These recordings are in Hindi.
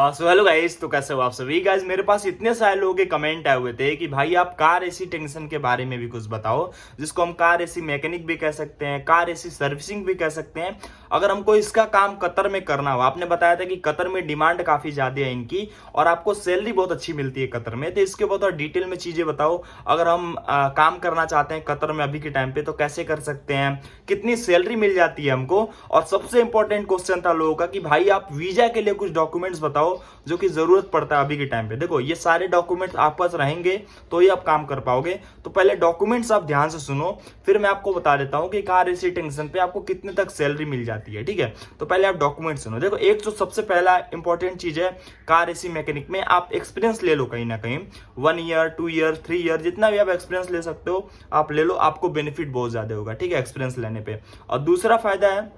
सो हेलो गाइस, तो कैसे हो आप सभी गाइस। मेरे पास इतने सारे लोगों के कमेंट आए हुए थे कि भाई आप कार एसी टेक्नीशियन के बारे में भी कुछ बताओ, जिसको हम कार एसी मैकेनिक भी कह सकते हैं, कार एसी सर्विसिंग भी कह सकते हैं। अगर हमको इसका काम कतर में करना हो, आपने बताया था कि कतर में डिमांड काफी ज्यादा है इनकी और आपको सैलरी बहुत अच्छी मिलती है कतर में, तो इसके बहुत डिटेल में चीजें बताओ। अगर हम काम करना चाहते हैं कतर में अभी के टाइम पे तो कैसे कर सकते हैं, कितनी सैलरी मिल जाती है हमको। और सबसे इंपॉर्टेंट क्वेश्चन था लोगों का कि भाई आप वीजा के लिए कुछ डॉक्यूमेंट्स बताओ जो कि जरूरत पड़ता है अभी के टाइम पे। देखो ये सारे डॉक्यूमेंट्स आप पास रहेंगे तो ही आप काम कर पाओगे। तो पहले डॉक्यूमेंट्स आप ध्यान से सुनो, फिर मैं आपको बता देता हूं कि कार एसी टेक्नीशियन पे आपको कितने तक सैलरी मिल जाती है। ठीक है, तो पहले आप डॉक्यूमेंट सुनो। देखो एक जो सबसे पहला इंपॉर्टेंट चीज है, कार एसी मैकेनिक में आप एक्सपीरियंस ले लो कहीं ना कहीं। 1 ईयर 2 ईयर 3 ईयर जितना भी आप एक्सपीरियंस ले सकते हो आप ले लो, आपको बेनिफिट बहुत ज्यादा होगा। ठीक है, एक्सपीरियंस लेने पे। और दूसरा फायदा है,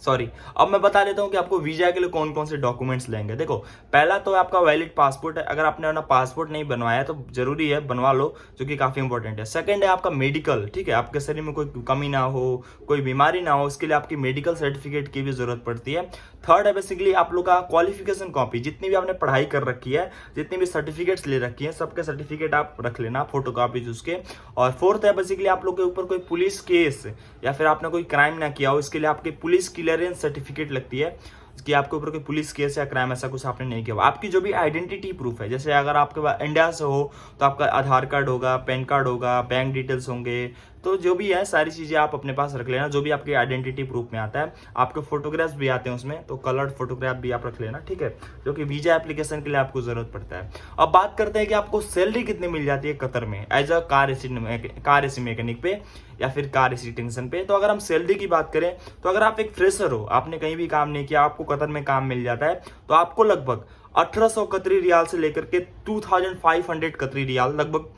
सॉरी, अब मैं बता देता हूं कि आपको वीजा के लिए कौन कौन से डॉक्यूमेंट्स लेंगे। देखो पहला तो आपका वैलिड पासपोर्ट है, अगर आपने अपना पासपोर्ट नहीं बनवाया तो जरूरी है बनवा लो, जो कि काफी इंपॉर्टेंट है। सेकंड है आपका मेडिकल। ठीक है, आपके शरीर में कोई कमी ना हो, कोई बीमारी ना हो, इसके लिए आपकी मेडिकल सर्टिफिकेट की भी जरूरत पड़ती है। थर्ड है बेसिकली आप लोग का क्वालिफिकेशन कॉपी, जितनी भी आपने पढ़ाई कर रखी है, जितनी भी सर्टिफिकेट्स ले रखी है, सबके सर्टिफिकेट आप रख लेना, फोटो कॉपीज उसके। और फोर्थ है बेसिकली आप लोग के ऊपर कोई पुलिस केस या फिर आपने कोई क्राइम ना किया हो, इसके लिए आपके पुलिस क्लियरेंस सर्टिफिकेट लगती है कि आपके ऊपर कोई पुलिस केस या क्राइम ऐसा कुछ आपने नहीं किया। आपकी जो भी आइडेंटिटी प्रूफ है, जैसे अगर आपके पास इंडिया से हो तो आपका आधार कार्ड होगा, पैन कार्ड होगा, बैंक डिटेल्स होंगे, तो जो भी है सारी चीजें आप अपने पास रख लेना, जो भी आपकी आइडेंटिटी प्रूफ में आता है। आपके फोटोग्राफ्स भी आते हैं उसमें, तो कलर्ड फोटोग्राफ भी आप रख लेना। ठीक है, जो कि वीजा एप्लीकेशन के लिए आपको जरूरत पड़ता है। अब बात करते हैं कि आपको सैलरी कितनी मिल जाती है कतर में as a car AC mechanic पे या फिर कार एसी टेक्नीशियन पे। तो अगर हम सैलरी की बात करें तो अगर आप एक फ्रेशर हो, आपने कहीं भी काम नहीं किया, आपको कतर में काम मिल जाता है, तो आपको लगभग 1800 कतरी रियाल से लेकर के 2500 कतरी रियाल, लगभग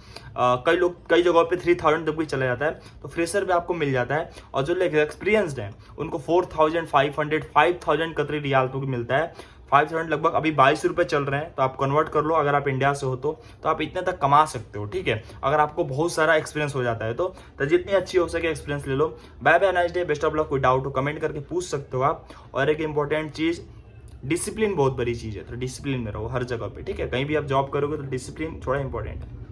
कई जगहों पे 3000 तक भी चला जाता है, तो फ्रेशर पे आपको मिल जाता है। और जो लोग एक्सपीरियंस्ड हैं उनको 4500 5000 कतरी रियाल तक मिलता है। 5000 लगभग अभी 22 रुपए चल रहे हैं, तो आप कन्वर्ट कर लो, अगर आप इंडिया से हो तो आप इतने तक कमा सकते हो। ठीक है, अगर आपको बहुत सारा एक्सपीरियंस हो जाता है तो जितनी अच्छी हो सके एक्सपीरियंस ले लो। Bye bye, nice day, best of luck. कोई डाउट हो कमेंट करके पूछ सकते हो आप। और एक इंपॉर्टेंट चीज, डिसिप्लिन बहुत बड़ी चीज है, तो डिसिप्लिन में रहो हर जगह पे। ठीक है, कहीं भी आप जॉब करोगे तो डिसिप्लिन थोड़ा इंपॉर्टेंट है।